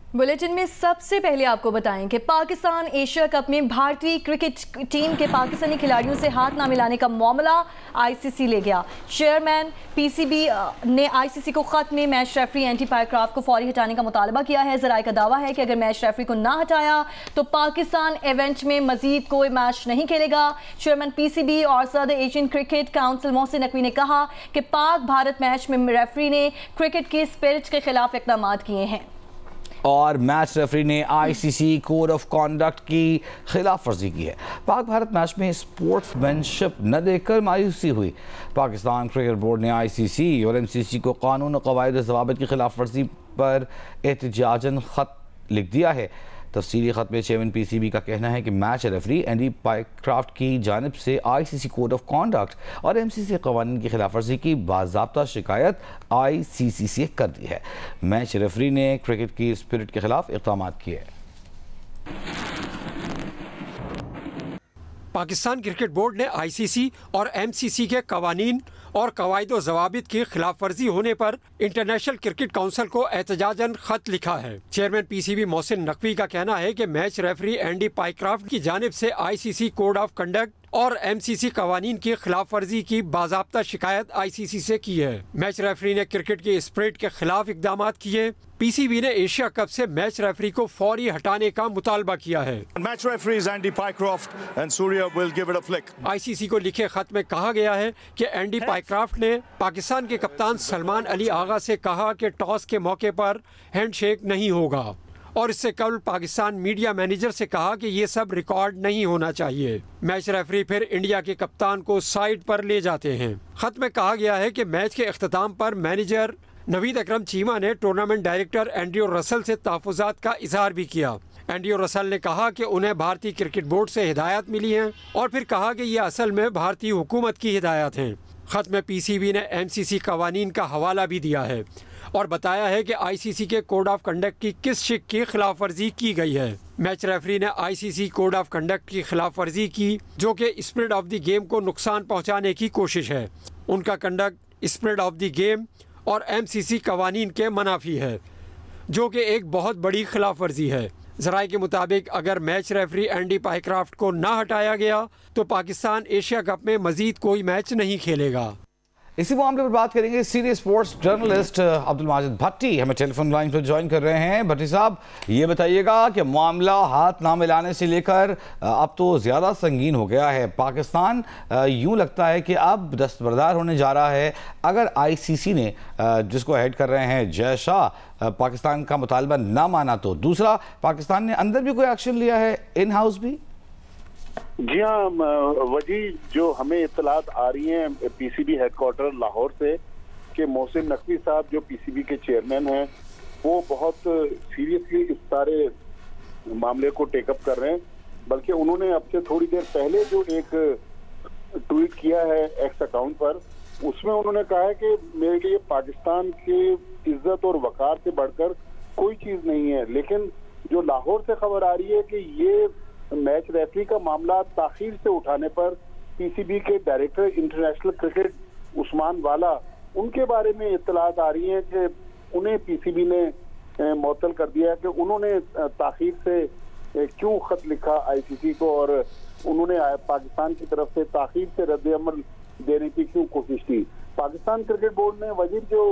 Bulletin में सबसे पहले आपको बताएं कि पाकिस्तान एशिया कप में भारतीय क्रिकेट टीम के पाकिस्तानी खिलाड़ियों से हाथ ना मिलाने का मामला आईसीसी ले गया। चेयरमैन पीसीबी ने आईसीसी को खत में मैच रेफरी एंडी पायक्राफ्ट को फौरी हटाने का मुतालबा किया है। जराए का दावा है कि अगर मैच रेफरी को ना हटाया तो पाकिस्तान इवेंट में मजीद कोई मैच नहीं खेलेगा। चेयरमैन पीसीबी और सदर Asian cricket council Mohsin Naqvi ने कहा कि पाक भारत मैच में रेफरी ने क्रिकेट के स्पिरिट के खिलाफ इक़दाम किए हैं और मैच रेफरी ने आईसीसी कोड ऑफ कॉन्डक्ट की खिलाफ वर्जी की है। पाक भारत मैच में स्पोर्ट्समैनशिप न देखकर मायूसी हुई। पाकिस्तान क्रिकेट बोर्ड ने आईसीसी और एमसीसी को कानून और कवायद और ज़वाबित की खिलाफ वर्जी पर एहतजाजन ख़त लिख दिया है। तफसीली ख़त में चेयरमैन पीसीबी का कहना है कि मैच रेफरी एंडी पायक्राफ्ट की जानिब से आईसीसी कोड ऑफ कॉन्डक्ट और एमसीसी कवानीन की खिलाफ वर्जी की बाज़ाब्ता शिकायत आईसीसी से कर दी है। मैच रेफरी ने क्रिकेट की स्पिरिट के खिलाफ इक़दाम किए। पाकिस्तान क्रिकेट बोर्ड ने आईसीसी और एमसीसी के कवानीन और कवायद व ज़वाबित की खिलाफ वर्जी होने पर इंटरनेशनल क्रिकेट काउंसिल को एहतजाजन खत लिखा है। चेयरमैन पीसीबी मोहसिन नकवी का कहना है कि मैच रेफरी एंडी पायक्राफ्ट की जानिब से आईसीसी कोड ऑफ कंडक्ट और एमसीसी कवानीन की खिलाफ वर्जी की बाज़ाब्ता शिकायत आईसीसी से की है। मैच रेफरी ने क्रिकेट के स्पिरिट के खिलाफ इक़दाम किए। पीसीबी ने एशिया कप से मैच रेफरी को फौरी हटाने का मुतालबा किया है। Match referees Andy Pycroft and Surya will give it a flick. ICC को लिखे खत में कहा गया है कि एंडी पायक्राफ्ट ने पाकिस्तान के कप्तान सलमान अली आगा से कहा कि टॉस के मौके पर हैंडशेक नहीं होगा और इससे कबल पाकिस्तान मीडिया मैनेजर से कहा कि ये सब रिकॉर्ड नहीं होना चाहिए। मैच रेफरी फिर इंडिया के कप्तान को साइड पर ले जाते हैं। खत में कहा गया है कि मैच के अख्ताम पर मैनेजर नवीद अकरम चीमा ने टूर्नामेंट डायरेक्टर एंड्रयू रसल से तहफ़्फ़ुज़ात का इजहार भी किया। एंड्रयू रसल ने कहा कि उन्हें भारतीय क्रिकेट बोर्ड से हिदायत मिली हैं और फिर कहा कि ये असल में भारतीय हुकूमत की हिदायत हैं। खत में पीसीबी ने एमसीसी कवानीन का हवाला भी दिया है और बताया है कि आईसीसी के कोड ऑफ कंडक्ट की किस शिक की खिलाफ वर्जी की गई है। मैच रेफरी ने आईसीसी कोड ऑफ कंडक्ट की खिलाफ वर्जी की जो कि स्पिरिट ऑफ द गेम को नुकसान पहुंचाने की कोशिश है। उनका conduct spirit of the game और एमसीसी कवानीन के मनाफी है जो कि एक बहुत बड़ी खिलाफ वर्जी है। ज़राए के मुताबिक अगर मैच रेफरी एंडी पायक्राफ्ट को ना हटाया गया तो पाकिस्तान एशिया कप में मजीद कोई मैच नहीं खेलेगा। इसी मामले पर बात करेंगे। Senior sports journalist Abdul Majid Bhatti हमें टेलीफोन लाइन पर ज्वाइन कर रहे हैं। भट्टी साहब, ये बताइएगा कि मामला हाथ ना मिलाने से लेकर अब तो ज़्यादा संगीन हो गया है। पाकिस्तान यूं लगता है कि अब दस्तबरदार होने जा रहा है। अगर आईसीसी ने जिसको हेड कर रहे हैं जय शाह पाकिस्तान का मुतालबा ना माना तो दूसरा, पाकिस्तान ने अंदर भी कोई एक्शन लिया है, इन हाउस भी? जी हाँ, वजी जो हमें इत्तलात आ रही हैं पीसीबी हेडक्वार्टर लाहौर से कि मोहसिन नकवी साहब जो पीसीबी के चेयरमैन हैं वो बहुत सीरियसली इस सारे मामले को टेकअप कर रहे हैं। बल्कि उन्होंने अब से थोड़ी देर पहले जो एक ट्वीट किया है एक्स अकाउंट पर, उसमें उन्होंने कहा है कि मेरे लिए पाकिस्तान की इज्जत और वकार से बढ़कर कोई चीज नहीं है। लेकिन जो लाहौर से खबर आ रही है कि ये मैच रेफरी का मामला ताखीर से उठाने पर पीसीबी के डायरेक्टर इंटरनेशनल क्रिकेट उस्मान वाला, उनके बारे में इत्तलात आ रही है कि उन्हें पीसीबी ने मुअत्तल कर दिया कि उन्होंने ताखीर से क्यों खत लिखा आईसीसी को और उन्होंने पाकिस्तान की तरफ से ताखीर से रद्द-ए-अमल देने की क्यों कोशिश की। पाकिस्तान क्रिकेट बोर्ड ने वजीर जो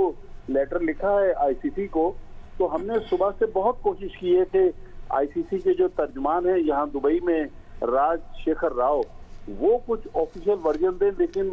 लेटर लिखा है आईसीसी को, तो हमने सुबह से बहुत कोशिश की है कि आईसीसी के जो तर्जमान है यहाँ दुबई में राजशेखर राव, वो कुछ ऑफिशियल वर्जन दें, लेकिन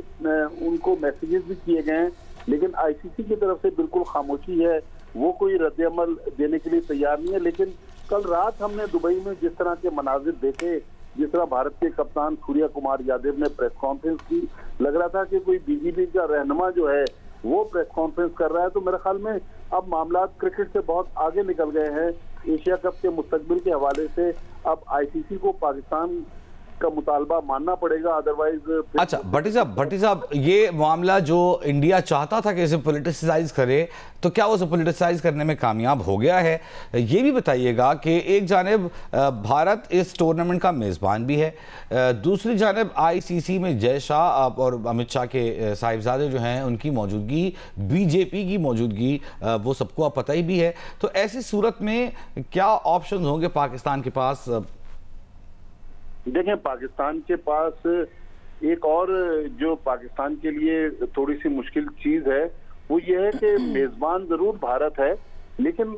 उनको मैसेजेस भी किए गए हैं, लेकिन आईसीसी की तरफ से बिल्कुल खामोशी है, वो कोई रद्द-ए-अमल देने के लिए तैयार नहीं है। लेकिन कल रात हमने दुबई में जिस तरह के मनाजिर देखे, जिस तरह भारत के कप्तान सूर्या कुमार यादव ने प्रेस कॉन्फ्रेंस की, लग रहा था कि कोई बीजीबी का रहनुमा जो है वो प्रेस कॉन्फ्रेंस कर रहा है। तो मेरे ख्याल में अब मामला क्रिकेट से बहुत आगे निकल गए हैं। एशिया कप के मुस्तकबिल के हवाले से अब आईसीसी को पाकिस्तान का मुतालबा मानना पड़ेगा, अदरवाइज। अच्छा भट्टी साहब, ये मामला जो इंडिया चाहता था कि इसे पॉलिटिसाइज करे, तो क्या वो पॉलिटिसाइज करने में कामयाब हो गया है? ये भी बताइएगा कि एक जानिब भारत इस टूर्नामेंट का मेज़बान भी है, दूसरी जानिब आईसीसी में जय शाह और अमित शाह के साहिबजादे जो हैं उनकी मौजूदगी, बीजेपी की मौजूदगी, वो सबको अब पता ही भी है। तो ऐसी सूरत में क्या ऑप्शन होंगे पाकिस्तान के पास? देखें, पाकिस्तान के पास एक और जो पाकिस्तान के लिए थोड़ी सी मुश्किल चीज है वो ये है कि मेजबान जरूर भारत है, लेकिन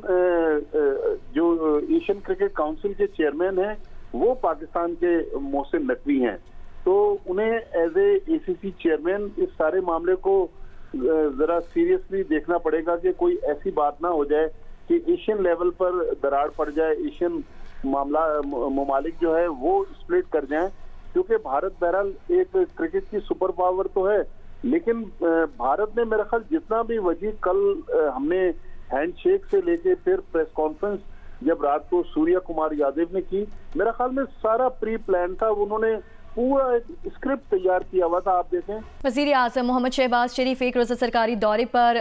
जो एशियन क्रिकेट काउंसिल के चेयरमैन हैं वो पाकिस्तान के मोहसिन नकवी हैं। तो उन्हें एज ए एसीसी चेयरमैन इस सारे मामले को जरा सीरियसली देखना पड़ेगा कि कोई ऐसी बात ना हो जाए कि एशियन लेवल पर दरार पड़ जाए, एशियन ममालिक जो है वो स्प्लिट कर जाएं, क्योंकि भारत बहरहाल एक क्रिकेट की सुपर पावर तो है, लेकिन भारत ने मेरा ख्याल जितना भी वजी कल हमने हैंडशेक से लेके फिर प्रेस कॉन्फ्रेंस जब रात को सूर्या कुमार यादव ने की, मेरा ख्याल में सारा प्री प्लान था, उन्होंने पूरा एक स्क्रिप्ट तैयार किया हुआ था। आप देखें, वज़ीर आज़म मोहम्मद शहबाज शरीफ एक रोज़ा सरकारी दौरे पर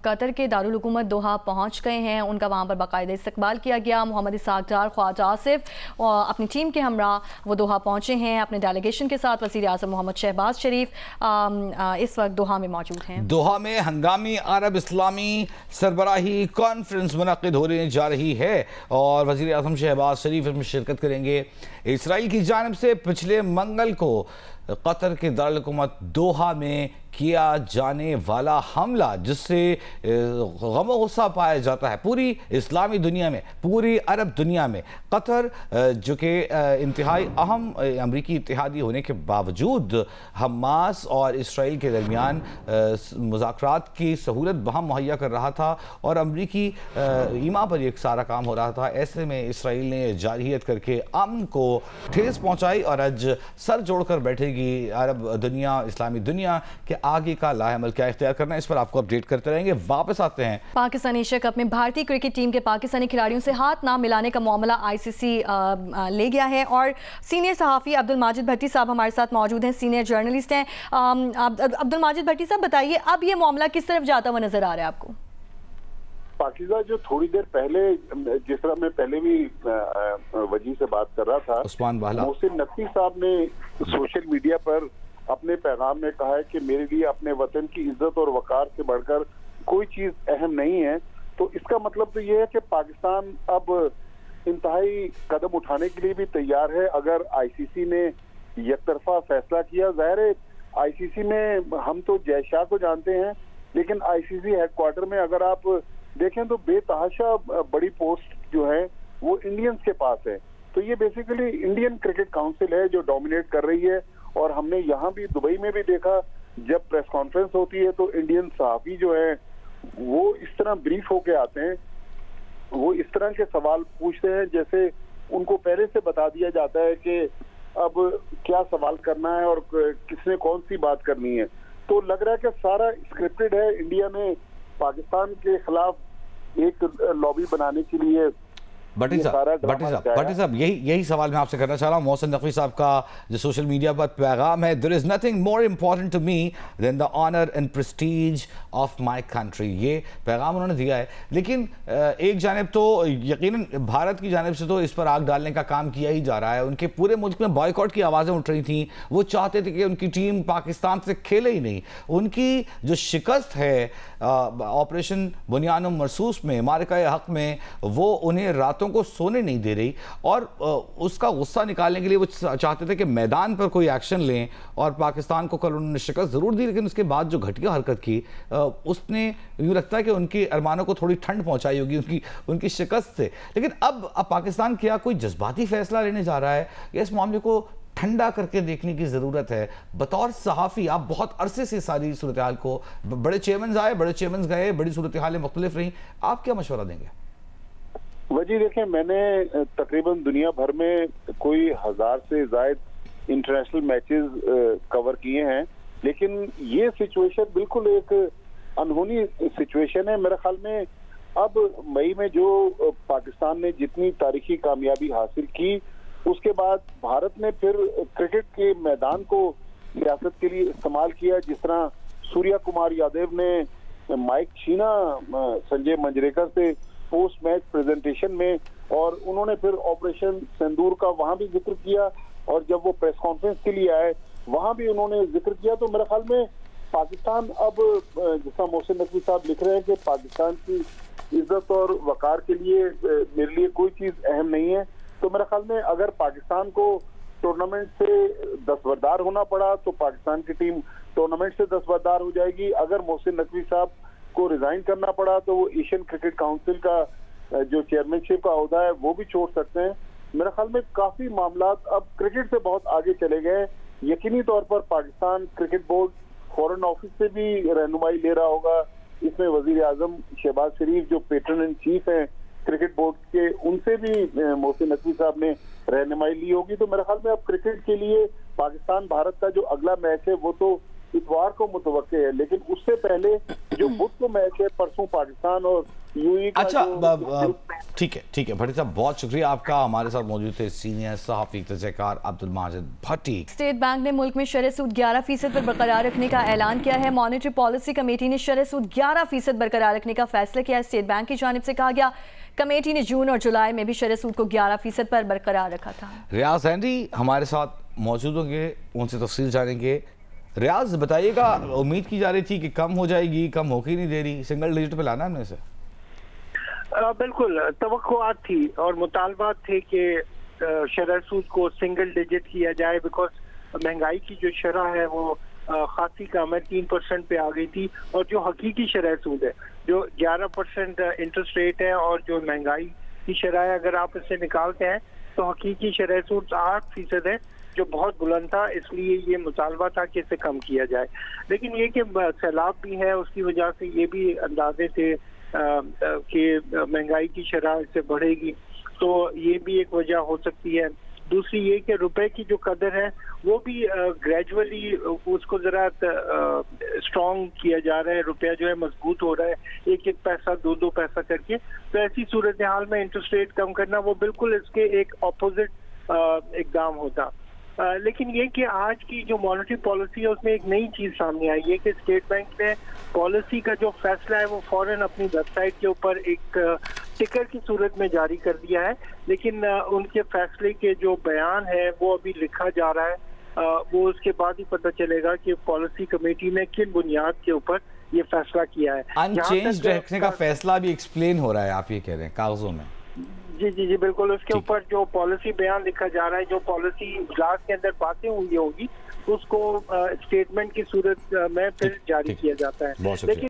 कतर के दारुल हुकूमत दोहा पहुँच गए हैं। उनका वहाँ पर बाकायदा इस्तकबाल किया गया। मोहम्मद इसाक डार, ख्वाजा आसिफ और अपनी टीम के हमरा वो दोहा पहुँचे हैं अपने डेलीगेशन के साथ। वज़ीर आज़म मोहम्मद शहबाज शरीफ इस वक्त दोहा में मौजूद हैं। दोहा में हंगामी अरब इस्लामी सरबराही कॉन्फ्रेंस मुनक़िद होने जा रही है और वज़ीर आज़म शहबाज शरीफ इसमें शिरकत करेंगे। इसराइल की जानिब से पिछले मंगल को कतर के दारुल हुकूमत दोहा में किया जाने वाला हमला, जिससे गम गुस्सा पाया जाता है पूरी इस्लामी दुनिया में, पूरी अरब दुनिया में। कतर जो कि इंतहाई अहम अमरीकी इत्तेहादी होने के बावजूद हमास और इसराइल के दरमियान मुज़ाकरात की सहूलत बहम मुहैया कर रहा था और अमरीकी ईमा पर एक सारा काम हो रहा था। ऐसे में इसराइल ने जारहियत करके अमन को ठेस पहुँचाई और आज सर जोड़कर बैठेगी अरब दुनिया, इस्लामी दुनिया के आगे का लाहेमल क्या इख्तियार करना है, इस पर आपको अपडेट करते रहेंगे। वापस आते हैं। पाकिस्तान एशिया कप में भारतीय क्रिकेट टीम के पाकिस्तानी खिलाड़ियों से हाथ ना मिलाने का मामला आईसीसी ले गया है और सीनियर सहाफ़ी अब्दुल माजिद भट्टी साहब हमारे साथ मौजूद हैं, सीनियर जर्नलिस्ट हैं। अब्दुल माजिद भट्टी साहब, बताइए अब ये मामला किस तरफ जाता हुआ नजर आ रहा है आपको? पाकिस्तान जो थोड़ी देर पहले, जिस तरह मैं पहले भी वजी से बात कर रहा था, मोहसिन नकवी साहब ने सोशल मीडिया पर अपने पैगाम में कहा है कि मेरे लिए अपने वतन की इज्जत और वकार से बढ़कर कोई चीज अहम नहीं है। तो इसका मतलब तो ये है कि पाकिस्तान अब इंतहाई कदम उठाने के लिए भी तैयार है। अगर आईसीसी ने एकतरफा फैसला किया, जाहिर है आईसीसी में हम तो जय शाह को जानते हैं, लेकिन आईसीसी हेडक्वार्टर में अगर आप देखें तो बेतहाशा बड़ी पोस्ट जो है वो इंडियंस के पास है। तो ये बेसिकली इंडियन क्रिकेट काउंसिल है जो डोमिनेट कर रही है। और हमने यहाँ भी दुबई में भी देखा, जब प्रेस कॉन्फ्रेंस होती है तो इंडियन सहाफी जो है वो इस तरह ब्रीफ होके आते हैं, वो इस तरह के सवाल पूछते हैं जैसे उनको पहले से बता दिया जाता है कि अब क्या सवाल करना है और किसने कौन सी बात करनी है। तो लग रहा है कि सारा स्क्रिप्टेड है। इंडिया ने पाकिस्तान के खिलाफ एक लॉबी बनाने के लिए भट्टी साहब यही सवाल मैं आपसे करना चाह रहा हूँ। मोहसिन नकवी साहब का जो सोशल मीडिया पर पैगाम है, there is nothing more important to me than the honour and prestige of my country, ये पैगाम उन्होंने दिया है। लेकिन एक जानिब तो यकीनन भारत की जानिब से तो इस पर आग डालने का काम किया ही जा रहा है। उनके पूरे मुल्क में बॉयकॉट की आवाज़ें उठ रही थी, वो चाहते थे कि उनकी टीम पाकिस्तान से खेले ही नहीं। उनकी जो शिकस्त है ऑपरेशन बुनियान मरसूस में, मारका हक में, वो उन्हें रातों को सोने नहीं दे रही और उसका गुस्सा निकालने के लिए वो चाहते थे कि मैदान पर कोई एक्शन लें और पाकिस्तान को कल उन्होंने शिकस्त जरूर दी, लेकिन उसके बाद जो घटिया हरकत की उसने यूँ लगता है कि उनकी अरमानों को थोड़ी ठंड पहुंचाई होगी उनकी शिकस्त से। लेकिन अब पाकिस्तान क्या कोई जज्बाती फैसला लेने जा रहा है या इस मामले को ठंडा करके देखने की ज़रूरत है? बतौर सहाफ़ी आप बहुत अरसे से सारी सूरत हाल को, बड़े चेयरमैन आए, बड़े चेयरमैन गए, बड़ी सूरत हालें मुख्तलिफ रहीं, आप क्या मशवरा देंगे? वजी देखें, मैंने तकरीबन दुनिया भर में कोई 1000 से ज़ायद इंटरनेशनल मैचेस कवर किए हैं, लेकिन ये सिचुएशन बिल्कुल एक अनहोनी सिचुएशन है। मेरे ख्याल में अब मई में जो पाकिस्तान ने जितनी तारीखी कामयाबी हासिल की उसके बाद भारत ने फिर क्रिकेट के मैदान को सियासत के लिए इस्तेमाल किया, जिस तरह सूर्या कुमार यादव ने माइक छीना संजय मंजरेकर से पोस्ट मैच प्रेजेंटेशन में, और उन्होंने फिर ऑपरेशन सिंदूर का वहां भी जिक्र किया, और जब वो प्रेस कॉन्फ्रेंस के लिए आए वहां भी उन्होंने जिक्र किया। तो मेरे ख्याल में पाकिस्तान अब, जिसका मोहसिन नकवी साहब लिख रहे हैं कि पाकिस्तान की इज्जत और वकार के लिए मेरे लिए कोई चीज अहम नहीं है, तो मेरे ख्याल में अगर पाकिस्तान को टूर्नामेंट से दस्तबरदार होना पड़ा तो पाकिस्तान की टीम टूर्नामेंट से दस्तबरदार हो जाएगी। अगर मोहसिन नकवी साहब को रिजाइन करना पड़ा तो वो एशियन क्रिकेट काउंसिल का जो चेयरमैनशिप का ओहदा है वो भी छोड़ सकते हैं। मेरे ख्याल में काफी मामला अब क्रिकेट से बहुत आगे चले गए। यकीनी तौर पर Pakistan cricket board foreign office से भी रहनुमाई ले रहा होगा। इसमें वजीर आजम शहबाज शरीफ जो पेट्रन इन चीफ हैं क्रिकेट बोर्ड के, उनसे भी मोहसिन नकवी साहब ने रहनुमाई ली होगी। तो मेरे ख्याल में अब क्रिकेट के लिए पाकिस्तान भारत का जो अगला मैच है वो तो इतवार को मुतवक्के है, लेकिन उससे पहले जो बुध को मैच है परसों पाकिस्तान और यूएई का। अच्छा, ठीक है भट्टी साहब, बहुत शुक्रिया आपका। हमारे साथ मौजूद थे सीनियर सहाफी तजज़ियाकार अब्दुल माजिद भट्टी। स्टेट बैंक ने मुल्क में शरह सूद 11% पर बरकरार रखने का ऐलान किया है। मॉनेटरी पॉलिसी कमेटी ने शरह सूद 11% बरकरार रखने का फैसला किया है। स्टेट बैंक की जानिब से कहा गया, कमेटी ने जून और जुलाई में भी शरह सूद को 11% पर बरकरार रखा था। रियाज हेनरी हमारे साथ मौजूद होंगे, उनसे तफसील जानेंगे। रियाज बताइएगा, उम्मीद की जा रही थी कि कम हो जाएगी, कम होके ही नहीं दे रही, सिंगल डिजिट पे लाना है हमने से। बिल्कुल तवक्कुआत थी और मुतालबात थे कि शरह सूद को सिंगल डिजिट किया जाए, बिकॉज महंगाई की जो शरह है वो खासी कम है, 3% पे आ गई थी। और जो हकीकी शरह सूद है जो 11% इंटरेस्ट रेट है और जो महंगाई की शरह है, अगर आप इसे निकालते हैं तो हकीकी शरह सूद 8% है, जो बहुत बुलंद था। इसलिए ये मुतालबा था कि इसे कम किया जाए। लेकिन ये कि सैलाब भी है, उसकी वजह से ये भी अंदाजे थे कि महंगाई की शरह इससे बढ़ेगी, तो ये भी एक वजह हो सकती है। दूसरी ये कि रुपए की जो कदर है वो भी ग्रेजुअली उसको जरा स्ट्रॉन्ग किया जा रहा है, रुपया जो है मजबूत हो रहा है, 1-1 पैसा 2-2 पैसा करके। तो ऐसी सूरत हाल में इंटरेस्ट रेट कम करना वो बिल्कुल इसके एक ऑपोजिट इकदाम होता। लेकिन ये कि आज की जो मॉनेटरी पॉलिसी है उसमें एक नई चीज सामने आई है कि स्टेट बैंक ने पॉलिसी का जो फैसला है वो फौरन अपनी वेबसाइट के ऊपर एक टिकर की सूरत में जारी कर दिया है। लेकिन उनके फैसले के जो बयान है वो अभी लिखा जा रहा है, वो उसके बाद ही पता चलेगा कि पॉलिसी कमेटी ने किन बुनियाद के ऊपर ये फैसला किया है। अनचेंज्ड रखने का फैसला भी एक्सप्लेन हो रहा है, आप ये कह रहे हैं कागजों में। जी बिल्कुल, उसके ऊपर जो पॉलिसी बयान लिखा जा रहा है, जो पॉलिसी इजलास के अंदर बातें हुई होगी उसको स्टेटमेंट की सूरत में फिर जारी किया जाता है। लेकिन